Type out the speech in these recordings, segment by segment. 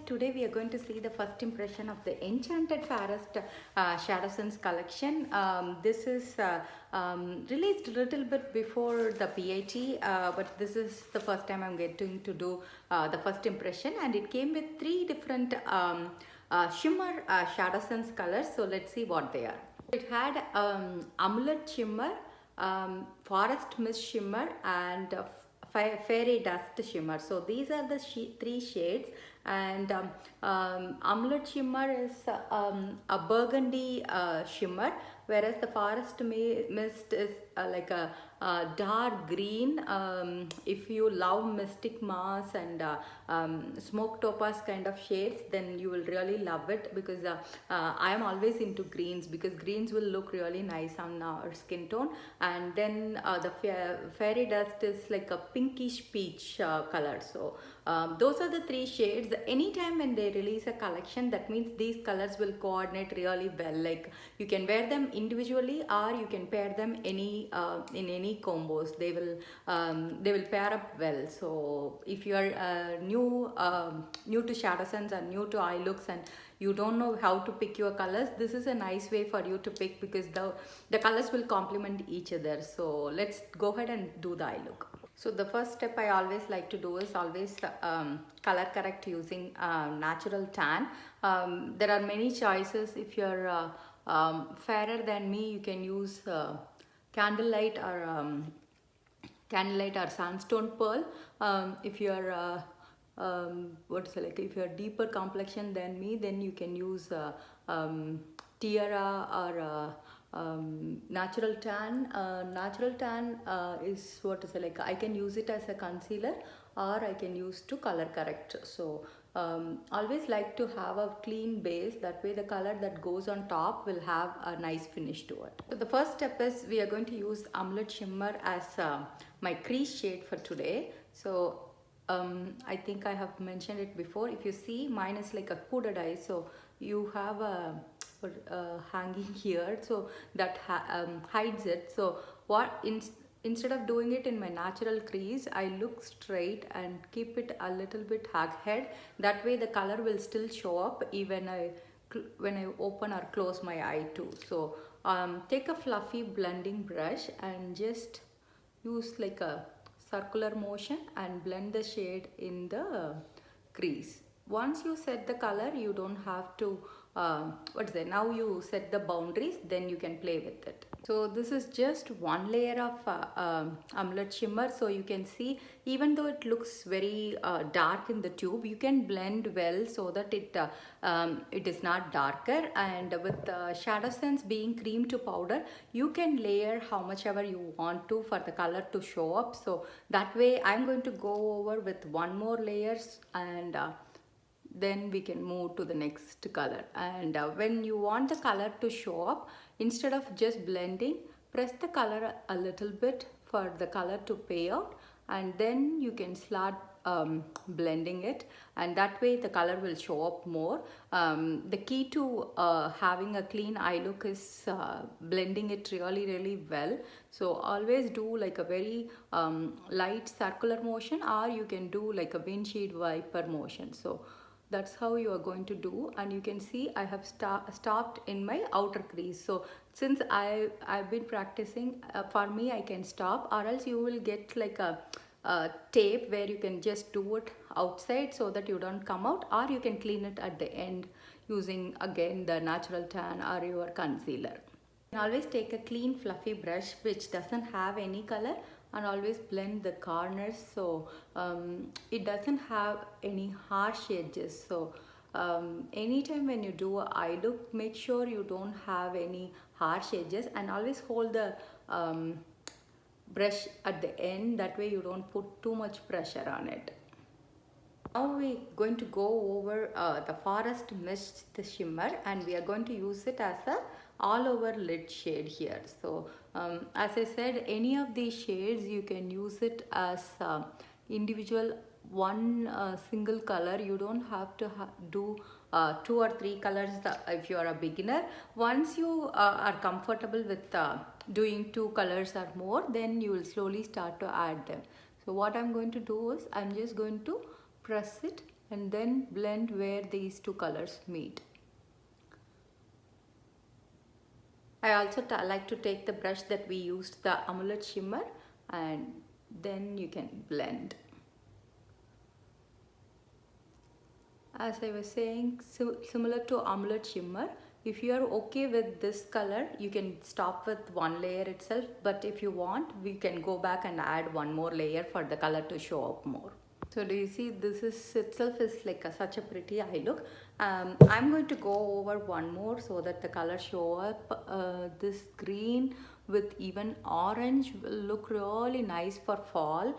today we are going to see the first impression of the Enchanted Forest Shadow Sense collection. This is released a little bit before the PIT, but this is the first time I'm getting to do the first impression, and it came with three different shimmer Shadow Sense colors. So let's see what they are. It had Amulet Shimmer, Forest Mist Shimmer, and Fairy Dust Shimmer. So these are the three shades, and Amulet Shimmer is a burgundy shimmer, whereas the Forest Mist is like a dark green. If you love Mystic Moss and Smoke Topaz kind of shades, then you will really love it, because I am always into greens, because greens will look really nice on our skin tone. And then the Fairy Dust is like a pinkish peach color. So those are the three shades. Anytime when they release a collection, that means these colors will coordinate really well. Like, you can wear them individually, or you can pair them in any combos. They will pair up well. So if you are new to Shadow Sense and new to eye looks, and you don't know how to pick your colors, this is a nice way for you to pick, because the colors will complement each other. So let's go ahead and do the eye look. So the first step I always like to do is always color correct using natural tan. There are many choices. If you're fairer than me, you can use candlelight or sandstone pearl. If you're if you're deeper complexion than me, then you can use tiara or natural tan. Natural tan is I can use it as a concealer, or I can use to color correct. So always like to have a clean base, that way the color that goes on top will have a nice finish to it. So the first step is we are going to use Amulet Shimmer as my crease shade for today. So I think I have mentioned it before. If you see, mine is like a hooded eye, so you have a hanging here, so that hides it. So instead of doing it in my natural crease, I look straight and keep it a little bit head. That way the color will still show up even when I open or close my eye too. So take a fluffy blending brush and just use like a circular motion and blend the shade in the crease. Once you set the color, you don't have to now you set the boundaries, then you can play with it. So this is just one layer of Amulet Shimmer. So you can see, even though it looks very dark in the tube, you can blend well so that it is not darker. And with Shadow Sense being cream to powder, you can layer how much ever you want to for the color to show up. So that way I'm going to go over with one more layers, and then we can move to the next color. And when you want the color to show up, instead of just blending, press the color a little bit for the color to pay out, and then you can start blending it, and that way the color will show up more. The key to having a clean eye look is blending it really well. So always do like a very light circular motion, or you can do like a windshield wiper motion. So that's how you are going to do. And you can see I have stopped in my outer crease. So since I've been practicing, for me I can stop, or else you will get like a tape where you can just do it outside so that you don't come out, or you can clean it at the end using again the natural tan or your concealer. You can always take a clean fluffy brush which doesn't have any color, and always blend the corners, so it doesn't have any harsh edges. So anytime when you do an eye look, make sure you don't have any harsh edges, and always hold the brush at the end. That way you don't put too much pressure on it. Now we're going to go over the Forest Mist Shimmer, and we are going to use it as a all over lid shade here. So as I said, any of these shades you can use it as individual one single color. You don't have to do 2 or 3 colors if you are a beginner. Once you are comfortable with doing 2 colors or more, then you will slowly start to add them. So what I'm going to do is I'm just going to press it and then blend where these two colors meet. I also like to take the brush that we used, the Amulet shimmer, and then you can blend. As I was saying, similar to Amulet shimmer, if you are okay with this color, you can stop with one layer itself, but if you want, we can go back and add one more layer for the color to show up more. So do you see, this is itself is like such a pretty eye look. I'm going to go over one more so that the color show up. This green with even orange will look really nice for fall.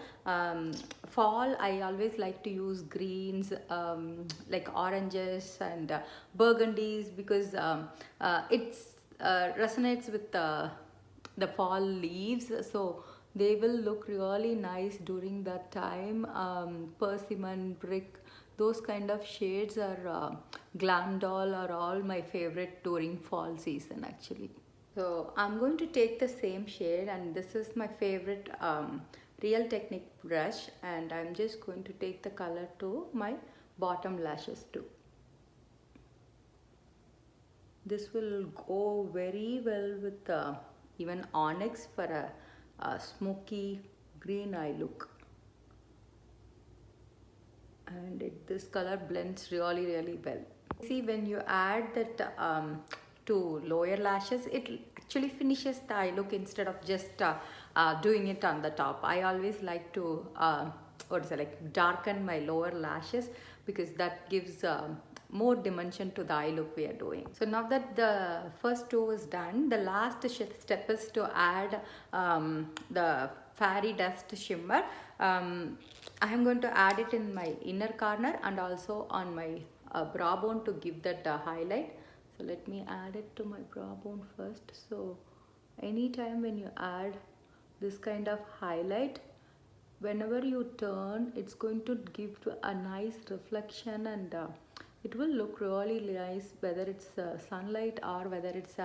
Fall, I always like to use greens, like oranges and burgundies, because it's resonates with the fall leaves, so they will look really nice during that time. Persimmon, brick, those kind of shades are glam doll are all my favorite during fall season actually. So I'm going to take the same shade, and this is my favorite Real Technique brush, and I'm just going to take the color to my bottom lashes too. This will go very well with even onyx for a smoky green eye look, and this color blends really well. See, when you add that to lower lashes, it actually finishes the eye look instead of just doing it on the top. I always like to darken my lower lashes, because that gives more dimension to the eye look we are doing. So now that the first two is done, the last step is to add the fairy dust shimmer. I am going to add it in my inner corner and also on my brow bone to give that highlight. So let me add it to my brow bone first. So anytime when you add this kind of highlight, whenever you turn, it's going to give a nice reflection, and it will look really nice, whether it's sunlight or whether it's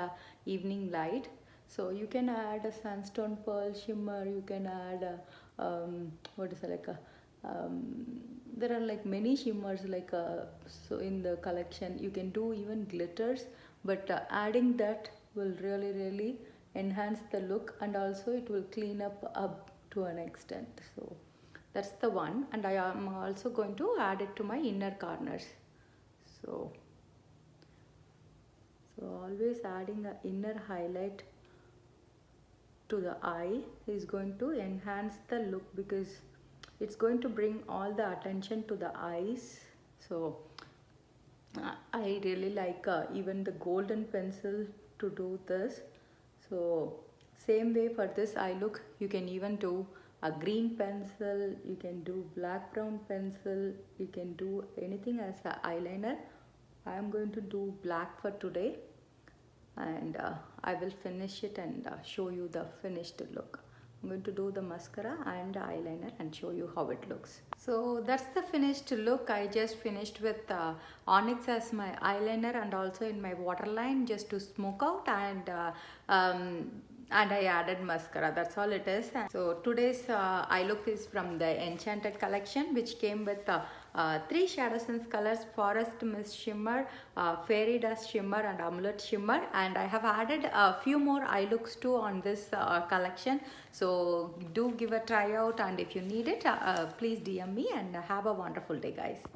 evening light. So you can add a sandstone pearl shimmer, you can add there are like many shimmers, like so in the collection you can do even glitters, but adding that will really enhance the look, and also it will clean up to an extent. So that's the one, and I am also going to add it to my inner corners. So always adding an inner highlight to the eye is going to enhance the look, because it's going to bring all the attention to the eyes. So I really like even the golden pencil to do this. So same way for this eye look, you can even do a green pencil, you can do black brown pencil, you can do anything as an eyeliner. I am going to do black for today, and I will finish it and show you the finished look. I'm going to do the mascara and eyeliner and show you how it looks. So that's the finished look. I just finished with onyx as my eyeliner and also in my waterline just to smoke out, and I added mascara. That's all it is. And so today's eye look is from the Enchanted collection, which came with 3 Shadow Sense colors: Forest Mist Shimmer, Fairy Dust Shimmer and Amulet Shimmer, and I have added a few more eye looks too on this collection. So do give a try out, and if you need it, please DM me, and have a wonderful day guys.